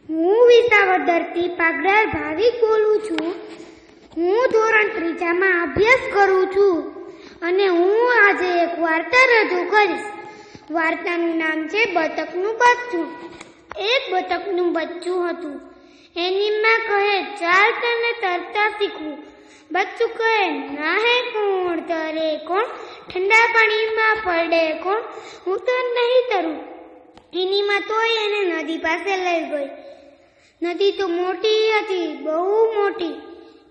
હું વિસાવદરથી પાગડાર ભાવિક બોલું છું. હું ધોરણ 3 માં અભ્યાસ કરું છું અને હું આજે એક વાર્તા રજૂ કરીશ. વાર્તાનું નામ છે બતકનું બચ્ચું. એક બતકનું બચ્ચું હતું. એની માં કહે, ચાલ તને તરતા શીખવું. બચ્ચું કહે, ના હે કોણ તરે કોણ, ઠંડા પાણીમાં પડે કોણ, હું તો નહીં તરું. એની માં તોય એને નદી પાસે લઈ ગઈ. નદી તો મોટી હતી, બહુ મોટી.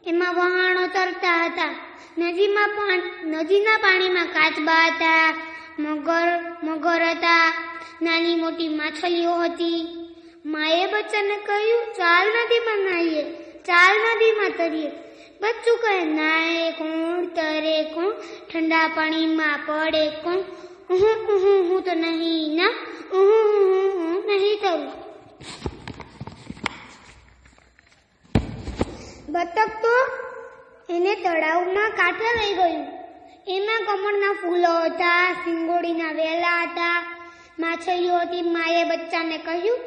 એમાં વહાણો તરતા હતા. નદીના પાણીમાં કાચબા હતા, મગર હતા, નાની મોટી માછલીઓ હતી. માએ બચ્ચાને કહ્યું, ચાલ નદીમાં નાહીએ, ચાલ નદીમાં તરીએ. બચ્ચું કહે, નાહે કોણ તરે કોણ, ઠંડા પાણીમાં પડે કોણ, હું તો નહીં ના, નહીં તરું. બતક તો એને તળાવમાં કાંઠે લઈ ગયું. એમાં કમળના ફૂલો હતા, સિંગોડીના વેલા હતા, માછલીઓ હતી. માએ બચ્ચાને કહ્યું,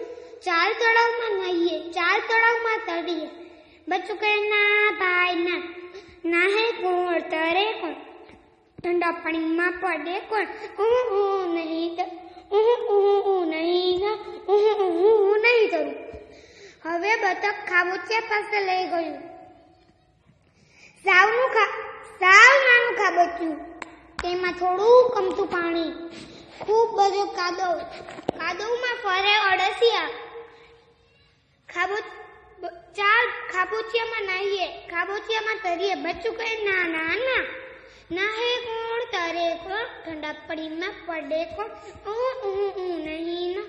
ચાલ તળાવમાં નાહીએ, ચાલ તળાવમાં તરીએ. બચ્ચું કહે, ના ભાઈ ના, ના હે કોણ તરે કોણ, ઠંડા પાણીમાં પડે કોણ, નહીં તરું. હવે બતક ખાબોચિયા પાસે લઈ ગયું. સાવ નાનું ખાબોચિયું, તેમાં થોડું કમતું પાણી, ખૂબ બધો કાદવમાં ફરે અળસિયા. ચાલ ખાબોચિયામાં નાહીએ, ખાબોચિયામાં તરીએ. બચ્ચું કહે, ના ના ના, ના હે કોણ તરે કોણ, ઠંડા પાણીમાં પડે કોણ, નહીં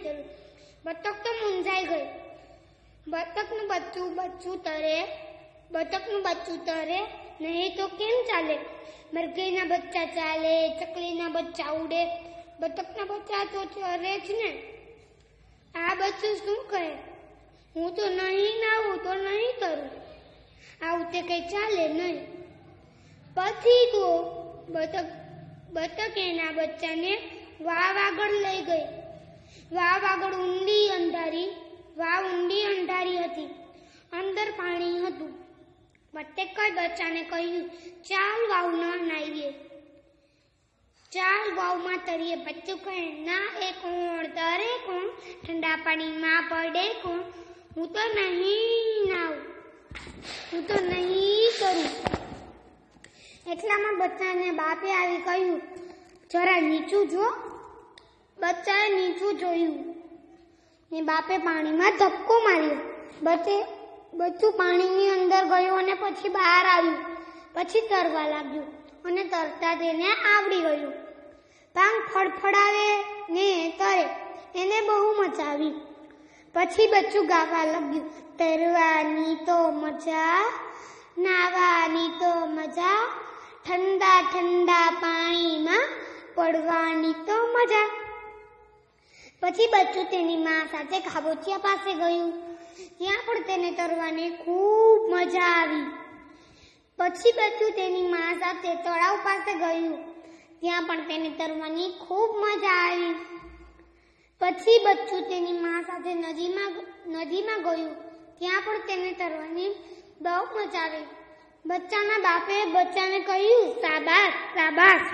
તરું. બતક તો મૂંઝાઈ ગઈ. બતકનું બચ્ચું તરે નહીં તો કેમ ચાલે? મરઘીના બચ્ચા ચાલે, ચકલીના બચ્ચા ઉડે, બતકના બચ્ચા તો ચરે જ ને. આ બચ્ચું શું કહે? હું તો નહીં નાવું, તો નહીં તરું. આવું તે કઈ ચાલે નહીં. પછી તો બતક એના બચ્ચાને વાવ આગળ લઈ ગઈ. વાવ આગળ ઊંડી અંધારી હતી. અંદર પાણી હતું. બતકે બચ્ચાને કહ્યું, ચાલ વાવમાં નાહીએ, ચાલ વાવમાં તરીએ. બચ્ચું કહે, ના એ કોણ તરે કોણ, ઠંડા પાણીમાં પડે કોણ, હું તો નહીં નાવું, હું તો નહીં કરું. એટલામાં બચ્ચાને બાપે આવી કહ્યું, જરા નીચું જો. બચ્ચાએ નીચું જોયું ને બાપે પાણીમાં ધક્કો માર્યો. બચ્ચું પાણીની અંદર ગયું અને પછી બહાર આવ્યું. પછી તરવા લાગ્યું અને તરતા તેને આવડી ગયું. પાંખ ફડફડાવે ને તરે, એને બહુ મજા આવી. પછી બચ્ચું ગાવા લાગ્યું, તરવાની તો મજા, નાવાની તો મજા, ઠંડા ઠંડા પાણીમાં પડવાની તો મજા. પછી બચ્ચું તેની માં સાથે ખાબોચિયા પાસે ગયું. ત્યાં પણ તેને તરવાની ખૂબ મજા આવી. પછી બચ્ચું તેની માં સાથે તળાવ પાસે ગયું. ત્યાં પણ તેને તરવાની ખૂબ મજા આવી. પછી બચ્ચું તેની માં સાથે નદીમાં ગયું. ત્યાં પણ તેને તરવાની બહુ મજા આવી. બચ્ચાના બાપે બચ્ચાને કહ્યું, શાબાશ શાબાશ.